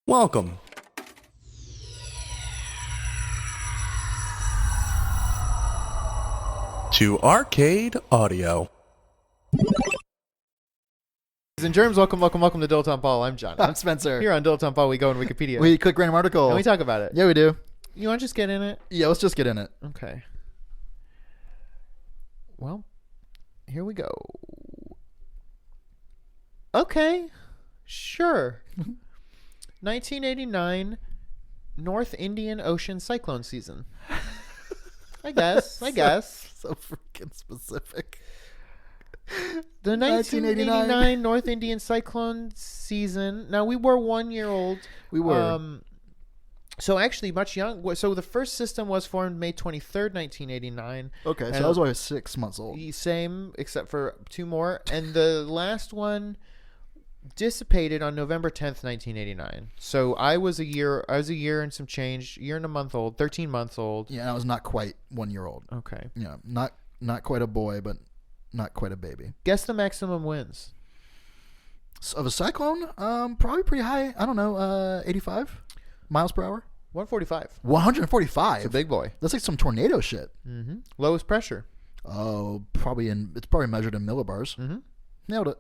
Welcome to Arcade Audio. Ladies and germs, welcome to Dilettante Ball. I'm Johnny. I'm Spencer. Here on Dilettante Ball, we go on Wikipedia. We click random article. And we talk about it. Yeah, we do. You want to just get in it? Yeah, let's just get in it. Okay. Well, here we go. Okay. Sure. 1989 North Indian Ocean cyclone season. I guess. So freaking specific. The 1989 North Indian cyclone season. Now, we were 1 year old. We were. So actually much young. So the first system was formed May 23rd, 1989. Okay, so I was only 6 months old. Same, except for two more. And the last one dissipated on November 10th, 1989. So I was a year and some change, year and a month old, 13 months old. Yeah, I was not quite 1 year old. Okay. Yeah, not quite a boy, but not quite a baby. Guess the maximum winds. Of a cyclone? Probably pretty high. I don't know, 85 miles per hour? 145. 145? It's a big boy. That's like some tornado shit. Mm-hmm. Lowest pressure. Oh, it's probably measured in millibars. Mm-hmm. Nailed it.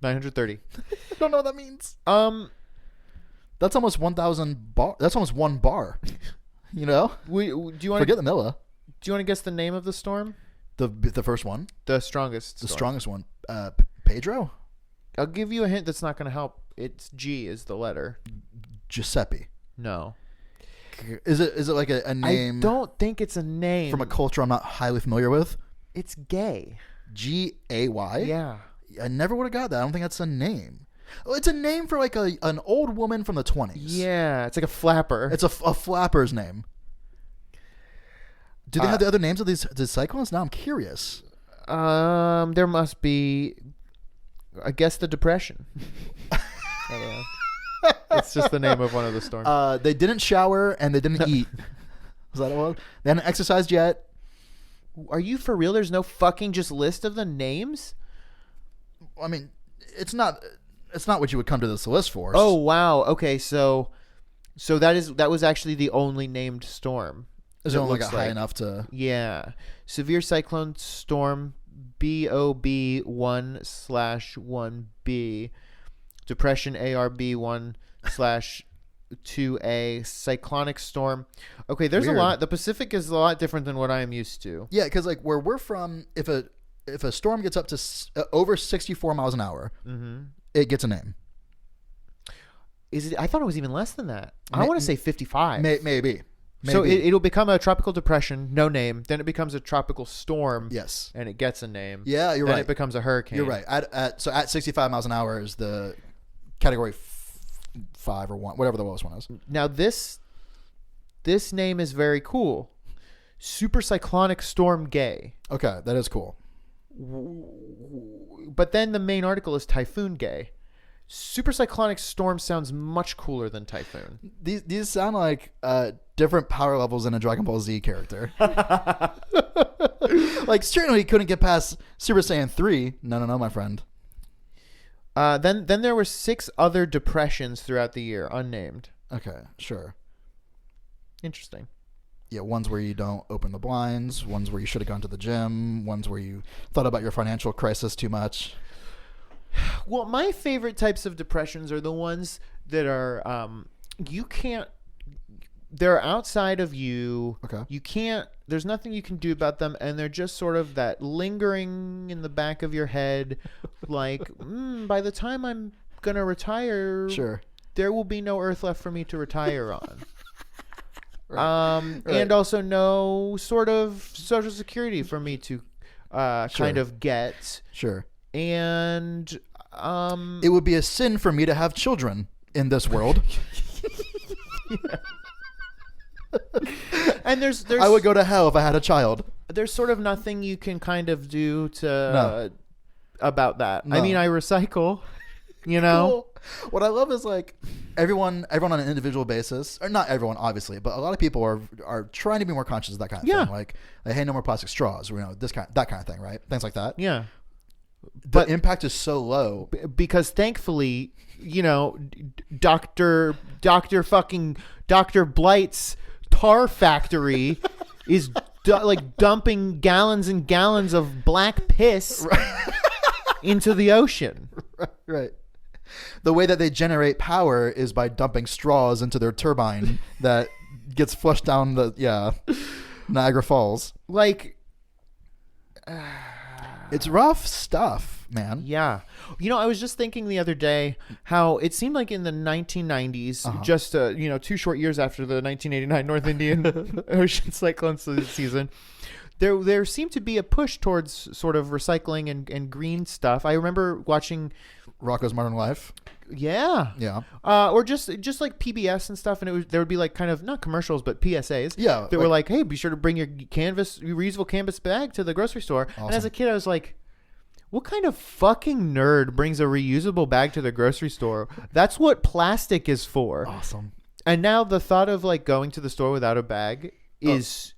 930. I don't know what that means. That's almost 1,000 bar. That's almost one bar. You know? Do you want Forget the Milla. Do you want to guess the name of the storm? The first one. The strongest. The storm. strongest one. Pedro. I'll give you a hint that's not going to help. It's G is the letter. Giuseppe. No. Is it like a name? I don't think it's a name. From a culture I'm not highly familiar with. It's gay. G-A-Y? Yeah. I never would have got that. I don't think that's a name. Oh, it's a name for like an old woman from the 20s. Yeah, it's like a flapper. It's a flapper's name. Do they have the other names of these cyclones? Now I'm curious. There must be. I guess the Depression. I don't know. It's just the name of one of the storms. They didn't shower and they didn't eat. Was that what? They hadn't exercised yet. Are you for real? There's no fucking just list of the names? I mean, it's not what you would come to this list for. Oh wow. Okay, so that was actually the only named storm. Is it only got high enough to? Yeah, severe cyclone storm BOB 1/1B, depression ARB 1/2A, cyclonic storm. Okay, there's Weird. a lot. The Pacific is a lot different than what I am used to. Yeah, because like where we're from, if a storm gets up to over 64 miles an hour, it gets a name. Is it? I thought it was even less than that. I want to say 55. Maybe. So it'll become a tropical depression, no name. Then it becomes a tropical storm. Yes. And it gets a name. Yeah, you're then right. It becomes a hurricane. You're right. So at 65 miles an hour is the category 5 or 1, whatever the lowest one is. Now this name is very cool. Super cyclonic storm gay. Okay, that is cool. But then the main article is typhoon gay. Super cyclonic storm sounds much cooler than typhoon. These sound like different power levels in a Dragon Ball Z character. Like certainly he couldn't get past Super Saiyan 3. No, my friend. Then there were 6 other depressions throughout the year, unnamed. Okay, sure. Interesting. Yeah, ones where you don't open the blinds, ones where you should have gone to the gym, ones where you thought about your financial crisis too much. Well, my favorite types of depressions are the ones that are they're outside of you. Okay. You can't, there's nothing you can do about them, and they're just sort of that lingering in the back of your head, like, by the time I'm going to retire, Sure. there will be no earth left for me to retire on. Right. And also no sort of social security for me to kind of get. Sure. And it would be a sin for me to have children in this world. And there's I would go to hell if I had a child. There's sort of nothing you can kind of do to about that. No. I mean, I recycle, you know. Cool. What I love is like everyone on an individual basis, or not everyone obviously, but a lot of people are trying to be more conscious of that kind of thing. Like, hey, no more plastic straws, or, that kind of thing, right? Things like that. Yeah. The impact is so low because thankfully, Dr. Dr. Blight's tar factory is dumping gallons and gallons of black piss into the ocean. Right. The way that they generate power is by dumping straws into their turbine that gets flushed down Niagara Falls. Like, it's rough stuff, man. yeah. I was just thinking the other day how it seemed like in the 1990s, just 2 short years after the 1989 North Indian Ocean cyclone season, there seemed to be a push towards sort of recycling and green stuff. I remember watching Rocko's Modern Life. Yeah. Or just like PBS and stuff, and there would be like kind of not commercials but PSAs. Yeah. That were like, hey, be sure to bring your reusable canvas bag to the grocery store. Awesome. And as a kid, I was like, what kind of fucking nerd brings a reusable bag to the grocery store? That's what plastic is for. Awesome. And now the thought of like going to the store without a bag is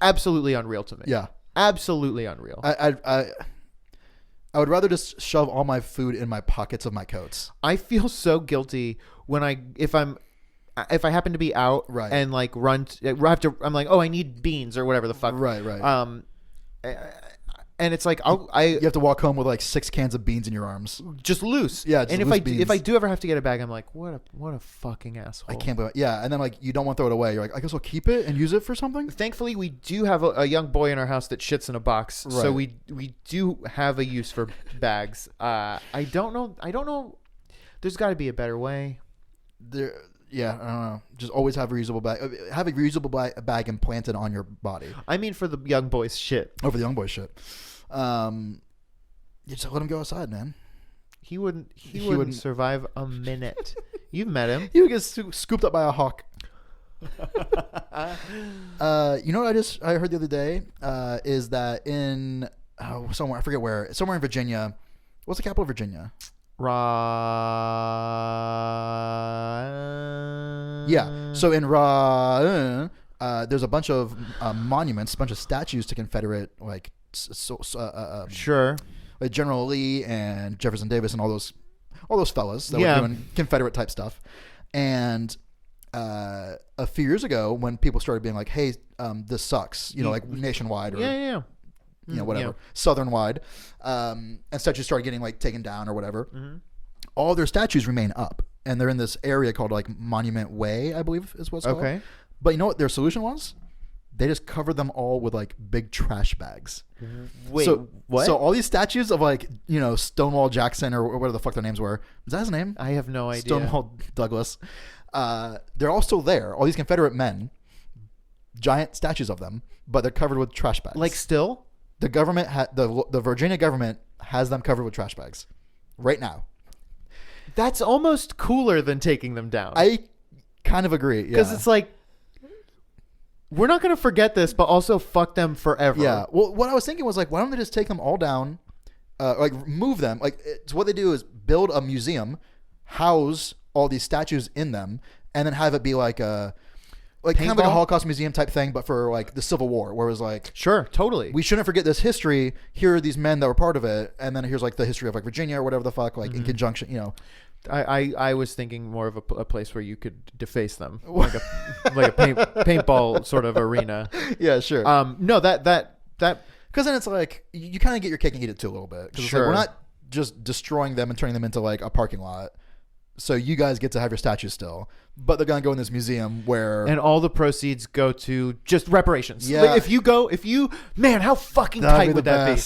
absolutely unreal to me. Yeah. Absolutely unreal. I would rather just shove all my food in my pockets of my coats. I feel so guilty when if I happen to be out and like I'm like, oh, I need beans or whatever the fuck. Right. And it's like you have to walk home with like 6 cans of beans in your arms, just loose. Yeah, just and loose if I do ever have to get a bag, I'm like, what a fucking asshole. I can't believe it. Yeah, and then like you don't want to throw it away. You're like, I guess I'll keep it and use it for something. Thankfully, we do have a young boy in our house that shits in a box, so we do have a use for bags. I don't know. There's got to be a better way. Yeah, I don't know. Just always have a reusable bag. Have a reusable bag implanted on your body. I mean, for the young boy's shit. Oh, for the young boy's shit. You just let him go outside, man. He wouldn't survive a minute. You've met him. He would get scooped up by a hawk. You know what I heard the other day is that in somewhere, I forget where, somewhere in Virginia. What's the capital of Virginia? Yeah. So in there's a bunch of monuments, a bunch of statues to Confederate sure, like General Lee and Jefferson Davis and all those fellas that were doing Confederate type stuff. And a few years ago, when people started being like, "Hey, this sucks," like nationwide or whatever, southern wide, and statues started getting like taken down or whatever. Mm-hmm. All their statues remain up, and they're in this area called like Monument Way, I believe is what's called. Okay. But you know what their solution was? They just covered them all with like big trash bags. Wait, what? So all these statues of like, Stonewall Jackson or whatever the fuck their names were. Is that his name? I have no idea. Stonewall Douglas. They're all still there. All these Confederate men, giant statues of them, but they're covered with trash bags. Like still? The government the Virginia government has them covered with trash bags right now. That's almost cooler than taking them down. I kind of agree. Because it's like, we're not going to forget this, but also fuck them forever. Yeah. Well, what I was thinking was like, why don't they just take them all down, move them? Like, it's what they do is build a museum, house all these statues in them, and then have it be like a kind of like a Holocaust museum type thing, but for like the Civil War, where it was like, sure, totally, we shouldn't forget this history. Here are these men that were part of it, and then here's like the history of like Virginia or whatever the fuck, like in conjunction, I was thinking more of a place where you could deface them, like a paintball sort of arena. Yeah, sure. No, that because then it's like you kind of get your cake and eat it too a little bit. Sure. It's like, we're not just destroying them and turning them into like a parking lot. So you guys get to have your statues still, but they're gonna go in this museum and all the proceeds go to just reparations. Yeah. Like man, how fucking tight would that be?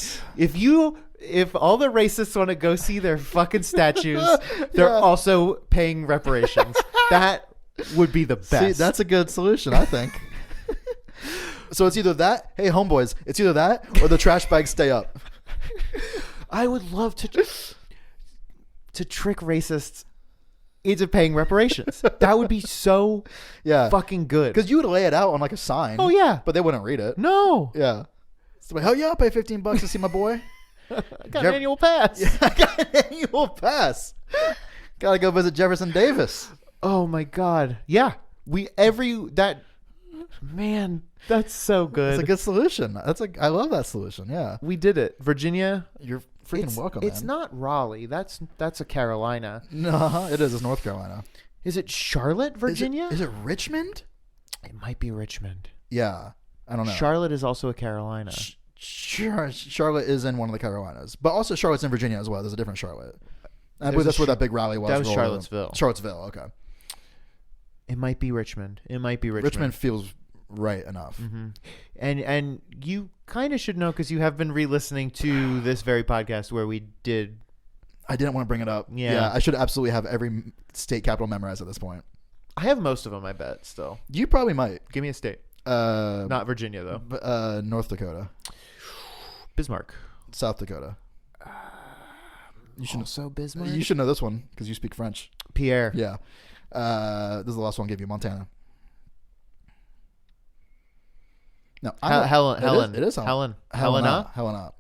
If all the racists want to go see their fucking statues, they're also paying reparations. That would be the best. See, that's a good solution, I think. So it's either that, hey homeboys, it's either that or the trash bags stay up. I would love to trick racists into paying reparations. That would be so fucking good. Because you would lay it out on like a sign. Oh yeah, but they wouldn't read it. No. Yeah. So like, hell yeah, I'll pay $15 to see my boy. I got an annual pass. Yeah, I got an annual pass. Gotta go visit Jefferson Davis. Oh my God. Yeah. Man, that's so good. It's a good solution. I love that solution. Yeah. We did it. Virginia. You're freaking welcome, It's man. not Raleigh. That's a Carolina. No, it is. It's North Carolina. Is it Charlotte, Virginia? Is it Richmond? It might be Richmond. Yeah, I don't know. Charlotte is also a Carolina. Charlotte is in one of the Carolinas, but also Charlotte's in Virginia as well. There's a different Charlotte. I believe that's where that big rally was. That was Charlottesville. Charlottesville, okay. It might be Richmond. Richmond feels right enough. Mm-hmm. And you kind of should know because you have been re-listening to this very podcast where we did. I didn't want to bring it up. Yeah, I should absolutely have every state capital memorized at this point. I have most of them, I bet, still. You probably might. Give me a state. Not Virginia, though. North Dakota. Bismarck. South Dakota. You should also Bismarck? You should know this one because you speak French. Pierre. Yeah. This is the last one I'll give you. Montana. No, Helen. It is Helen. Helena.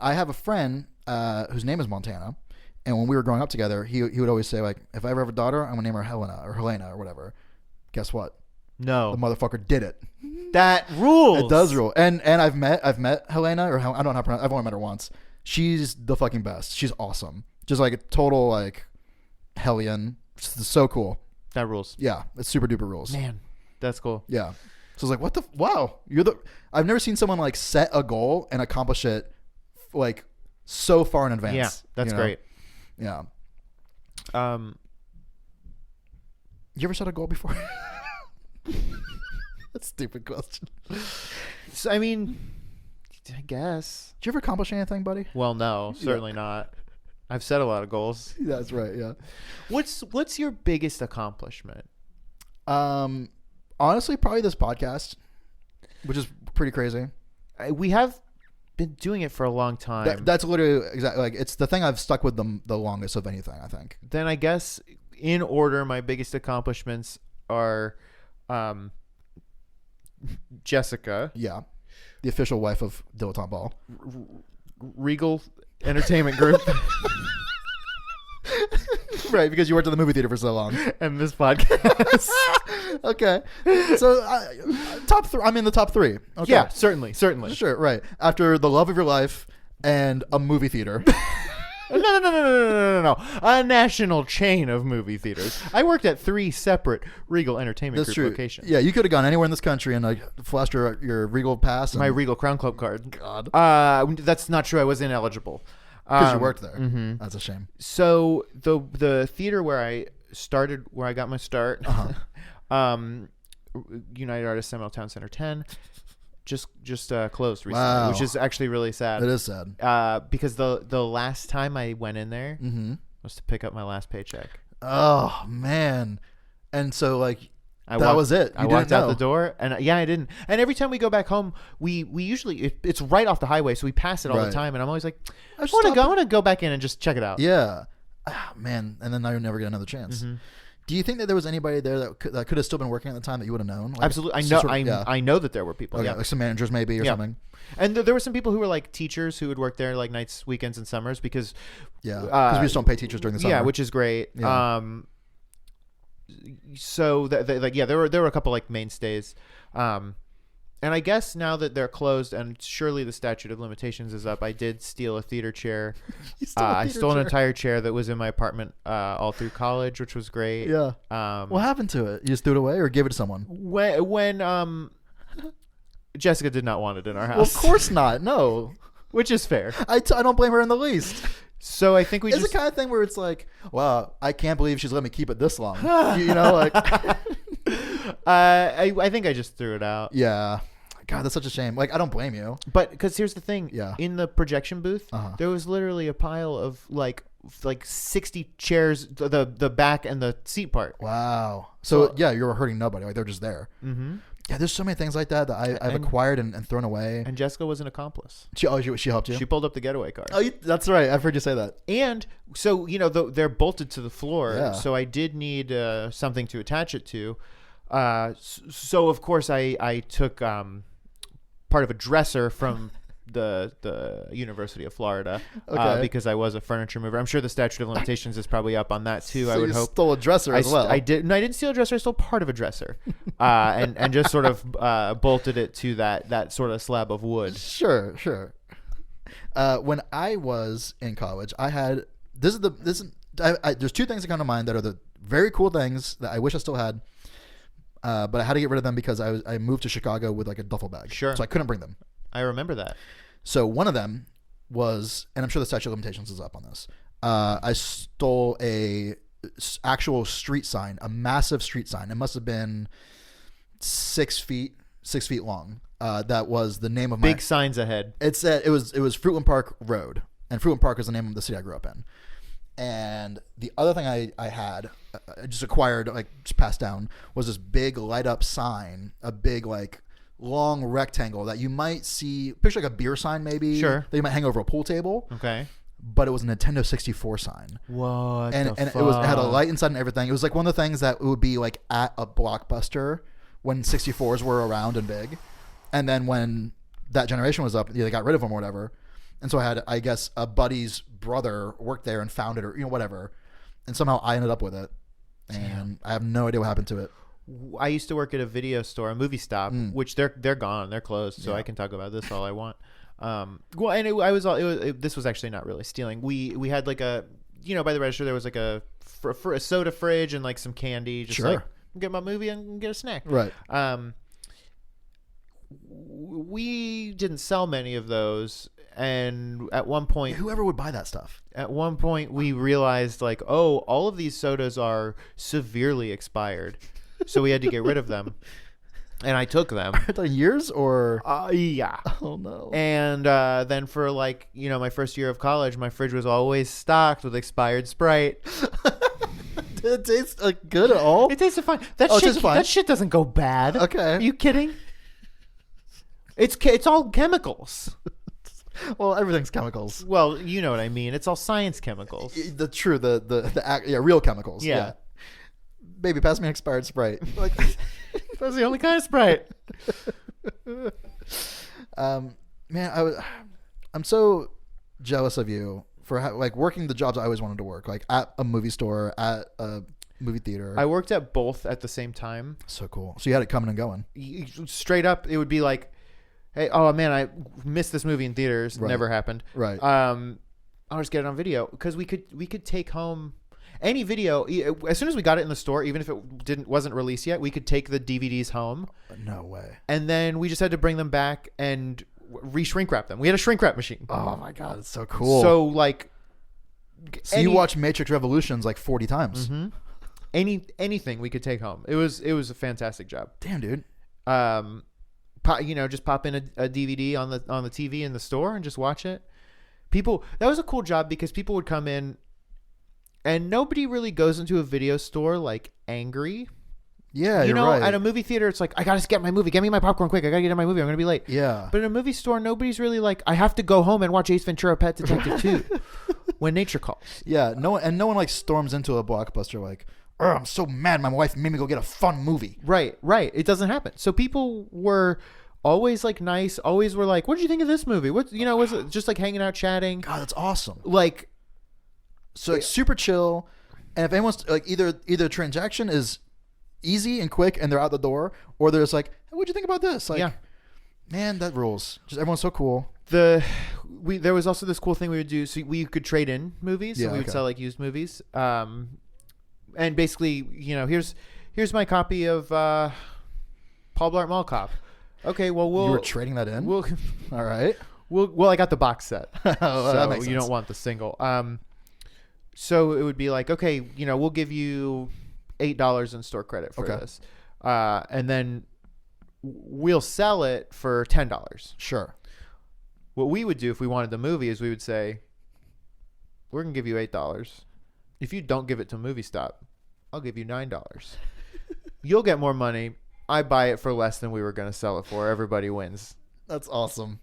I have a friend whose name is Montana, and when we were growing up together, he would always say, like, if I ever have a daughter, I'm gonna name her Helena or whatever. Guess what? No, the motherfucker did it. That rules. It does rule. And I've met Helena, or I don't know how to pronounce. I've only met her once. She's the fucking best. She's awesome. Just like a total like hellion. Just so cool. That rules. Yeah, it's super duper rules. Man, that's cool. Yeah. So I was like, what the wow? I've never seen someone like set a goal and accomplish it like so far in advance. Yeah, that's great. Yeah. You ever set a goal before? That's a stupid question. So, I mean, I guess. Did you ever accomplish anything, buddy? Well, no, certainly not. I've set a lot of goals. That's right. Yeah. What's your biggest accomplishment? Honestly, probably this podcast, which is pretty crazy. We have been doing it for a long time. That's literally exactly like it's the thing I've stuck with the longest of anything, I think. Then I guess in order, my biggest accomplishments are Jessica. Yeah. The official wife of Dilettante Ball. Regal Entertainment Group. Right, because you worked at the movie theater for so long. And this podcast. Okay. So top three. I'm in the top three. Okay. Yeah, certainly. Sure, right. After the love of your life and a movie theater. No. A national chain of movie theaters. I worked at 3 separate Regal Entertainment Group locations. Yeah, you could have gone anywhere in this country and like flashed your Regal pass. My Regal Crown Club card. God. That's not true. I was ineligible. Because you worked there. Mm-hmm. That's a shame. So the theater where I got my start, United Artists Seminole Town Center 10, just closed recently, Wow. which is actually really sad. It is sad. Because the last time I went in there was to pick up my last paycheck. Oh man! And so like that was it. I walked out the door, and I didn't. And every time we go back home, we usually it's right off the highway, so we pass it all the time. And I'm always like, I want to go back in and just check it out. Yeah, man. And then now you'll never get another chance. Mm-hmm. Do you think that there was anybody there that could have still been working at the time that you would have known? Like, absolutely, I know that there were people. Okay, yeah, like some managers maybe or something. And there were some people who were like teachers who would work there like nights, weekends, and summers because we just don't pay teachers during the summer. Yeah, which is great. Yeah. So there were a couple like mainstays, and I guess now that they're closed and surely the statute of limitations is up, I did steal a theater chair. I stole an entire chair that was in my apartment all through college, which was great. Yeah. What happened to it? You just threw it away or gave it to someone? When Jessica did not want it in our house. Well, of course not. No. Which is fair. I don't blame her in the least. So I think it's the kind of thing where it's like, wow, I can't believe she's let me keep it this long. You know, like. I think I just threw it out. Yeah. God, that's such a shame. Like, I don't blame you. But because here's the thing. Yeah. In the projection booth, there was literally a pile of like 60 chairs, the back and the seat part. Wow. So yeah, you're hurting nobody. Like they're just there. Mm-hmm. Yeah, there's so many things like that I've acquired and thrown away. And Jessica was an accomplice. She helped you? She pulled up the getaway car. Oh, that's right. I've heard you say that. And so, they're bolted to the floor. Yeah. So I did need something to attach it to. So, of course, I took part of a dresser from the University of Florida because I was a furniture mover. I'm sure the statute of limitations is probably up on that too. So I would hope. Stole a dresser as well. I didn't steal a dresser. I stole part of a dresser, and just sort of bolted it to that sort of slab of wood. Sure. When I was in college, I had this is there's two things that come to mind that are the very cool things that I wish I still had, but I had to get rid of them because I moved to Chicago with like a duffel bag. Sure. So I couldn't bring them. I remember that. So one of them was, and I'm sure the statute of limitations is up on this. I stole a actual street sign, a massive street sign. It must have been 6 feet long. That was the name of big signs ahead. It said it was Fruitland Park Road, and Fruitland Park is the name of the city I grew up in. And the other thing I had, I just acquired, like just passed down, was this big light up sign, a big like long rectangle that you might see, picture like a beer sign maybe, sure, that you might hang over a pool table. Okay. But it was a Nintendo 64 sign. What? And it had a light inside and everything. It was like one of the things that would be like at a Blockbuster when 64s were around and big. And then when that generation was up, they got rid of them or whatever. And so I had, I guess, a buddy's brother worked there and found it, or whatever. And somehow I ended up with it. And I have no idea what happened to it. I used to work at a video store, a movie stop, which they're gone, they're closed. So I can talk about this all I want. Well, and this was actually not really stealing. We had like a, by the register there was like a soda fridge and like some candy. Just like get my movie and get a snack. Right. We didn't sell many of those. And at one point, whoever would buy that stuff? At one point, we realized like, oh, all of these sodas are severely expired, so we had to get rid of them. And I took them. Are they years or? Yeah. Oh no. And then for like my first year of college, my fridge was always stocked with expired Sprite. Did it taste good at all? It tasted fine. That shit doesn't go bad. Okay. Are you kidding? It's all chemicals. Well, everything's chemicals. Well, you know what I mean. It's all science chemicals. The real chemicals. Yeah. Baby, pass me an expired Sprite. Like, that's the only kind of Sprite. Man, I'm so jealous of you for working the jobs I always wanted to work, like at a movie store, at a movie theater. I worked at both at the same time. So cool. So you had it coming and going. Straight up, it would be like, hey, oh man, I missed this movie in theaters. Right. Never happened. Right. I'll just get it on video because we could take home any video as soon as we got it in the store, even if it wasn't released yet. We could take the DVDs home. No way. And then we just had to bring them back and shrink wrap them. We had a shrink wrap machine. Oh my god, it's so cool. So like, you watch Matrix Revolutions like 40 times. Mm-hmm. Anything we could take home. It was a fantastic job. Damn, dude. Just pop in a DVD on the TV in the store and just watch it. That was a cool job because people would come in, and nobody really goes into a video store like angry. Yeah, you're right. At a movie theater, it's like, I gotta get my movie. Get me my popcorn quick. I gotta get in my movie. I'm gonna be late. Yeah. But in a movie store, nobody's really like, I have to go home and watch Ace Ventura: Pet Detective 2 when nature calls. Yeah. No one like storms into a Blockbuster like, oh, I'm so mad. My wife made me go get a fun movie. Right. It doesn't happen. So people were always like nice. Always were like, what did you think of this movie? Was it just like hanging out, chatting? God, that's awesome. Like, so like super chill. And if anyone's like either transaction is easy and quick and they're out the door, or there's like, hey, what'd you think about this? Like, man, that rules. Just everyone's so cool. There was also this cool thing we would do. So we could trade in movies. So we would sell like used movies. And basically, here's my copy of Paul Blart Mall Cop. Okay, well you were trading that in. All right. Well, I got the box set, that so makes sense. You don't want the single. So it would be like, okay, we'll give you $8 in store credit for this, and then we'll sell it for $10. Sure. What we would do if we wanted the movie is we would say, we're gonna give you $8. If you don't give it to Movie Stop, I'll give you $9. You'll get more money. I buy it for less than we were going to sell it for. Everybody wins. That's awesome.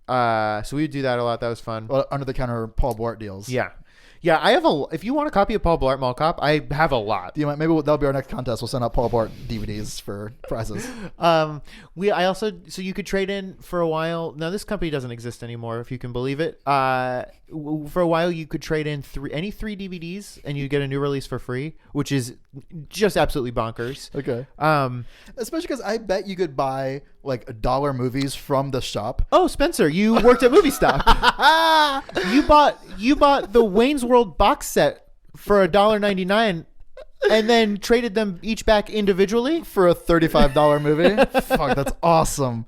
So we would do that a lot. That was fun. Well, under the counter Paul Blart deals. Yeah. I have if you want a copy of Paul Blart Mall Cop, I have a lot. Maybe that'll be our next contest. We'll send out Paul Blart DVDs for prizes. So you could trade in for a while. Now this company doesn't exist anymore, if you can believe it. For a while you could trade in any three DVDs and you get a new release for free, which is just absolutely bonkers. Okay. Especially because I bet you could buy like $1 movies from the shop. Oh, Spencer, you worked at Movie Stop. You bought the Wayne's World box set for $1.99 and then traded them each back individually for a $35 movie. Fuck, that's awesome.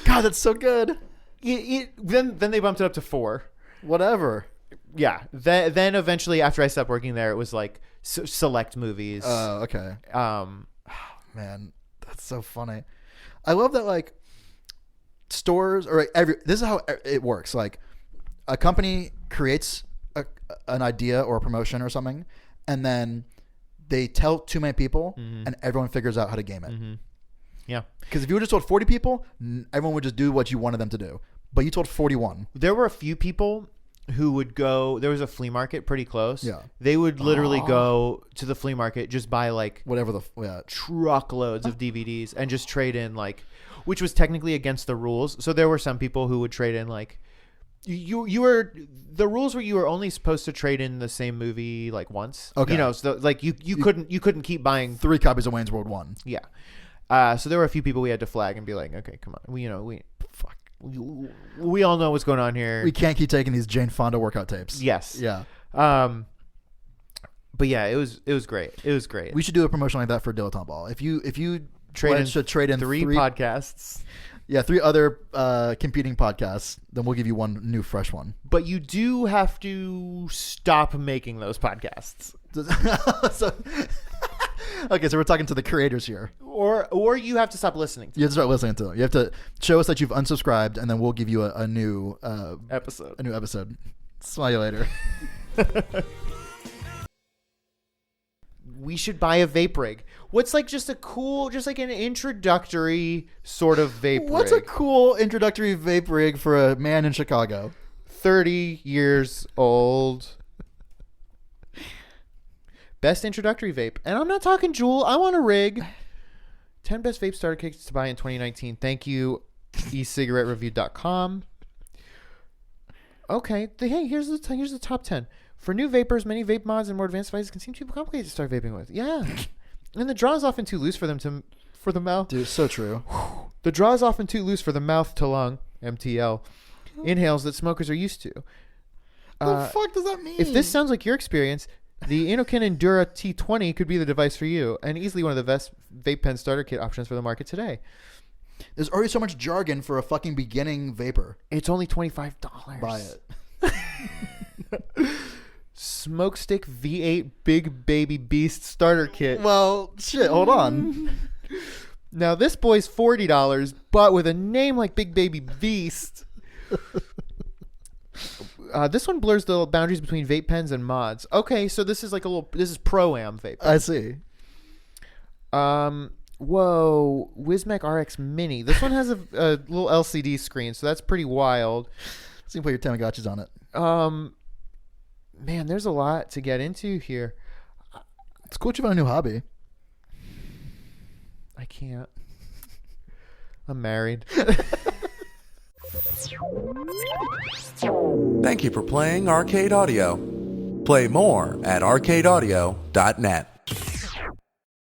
God, that's so good. Then they bumped it up to $4. Whatever. Yeah. Then eventually, after I stopped working there, it was like select movies. Oh, okay. Man, that's so funny. I love that, like, stores or this is how it works. Like, a company creates an idea or a promotion or something, and then they tell too many people, and everyone figures out how to game it. Mm-hmm. Yeah. Because if you would just told 40 people, everyone would just do what you wanted them to do. But you told 41. There were a few people who would go. There was a flea market pretty close. Yeah. They would literally go to the flea market, just buy like whatever truckloads of DVDs and just trade in, like, which was technically against the rules. So there were some people who would trade in, like, you were, the rules were you were only supposed to trade in the same movie like once. Okay. You know, so like you couldn't keep buying 3 copies of Wayne's World 1. Yeah. So there were a few people we had to flag and be like, okay, come on, we all know what's going on here. We can't keep taking these Jane Fonda workout tapes. Yes. Yeah. But yeah, it was great. It was great. We should do a promotion like that for Dilettante Ball. If you should trade in three podcasts. Yeah, 3 other competing podcasts, then we'll give you one new fresh one. But you do have to stop making those podcasts. Okay, so we're talking to the creators here. Or you have to stop listening to You have to start listening to them. You have to show us that you've unsubscribed, and then we'll give you a new episode. A new episode. Smile you later. We should buy a vape rig. What's like just like an introductory sort of vape rig? What's a cool introductory vape rig for a man in Chicago? 30 years old. Best introductory vape. And I'm not talking Juul. I want a rig. 10 best vape starter kits to buy in 2019. Thank you, ecigarettereview.com. Okay. Hey, here's the top 10. For new vapors, many vape mods and more advanced devices can seem too complicated to start vaping with. Yeah. And the draw is often too loose for the mouth. Dude, so true. The draw is often too loose for the mouth to lung, MTL, inhales that smokers are used to. The fuck does that mean? If this sounds like your experience, the Inokin Endura T20 could be the device for you, and easily one of the best vape pen starter kit options for the market today. There's already so much jargon for a fucking beginning vapor. It's only $25. Buy it. Smokestick V8 Big Baby Beast starter kit. Well, shit, hold on. Now this boy's $40, but with a name like Big Baby Beast. This one blurs the boundaries between vape pens and mods. Okay, so this is like this is Pro-Am vape pen. I see. Whoa, Wismec RX Mini. This one has a little LCD screen, so that's pretty wild. So you can put your Tamagotchis on it. Man, there's a lot to get into here. It's cool that you found a new hobby. I can't. I'm married. Thank you for playing Arcade Audio. Play more at arcadeaudio.net.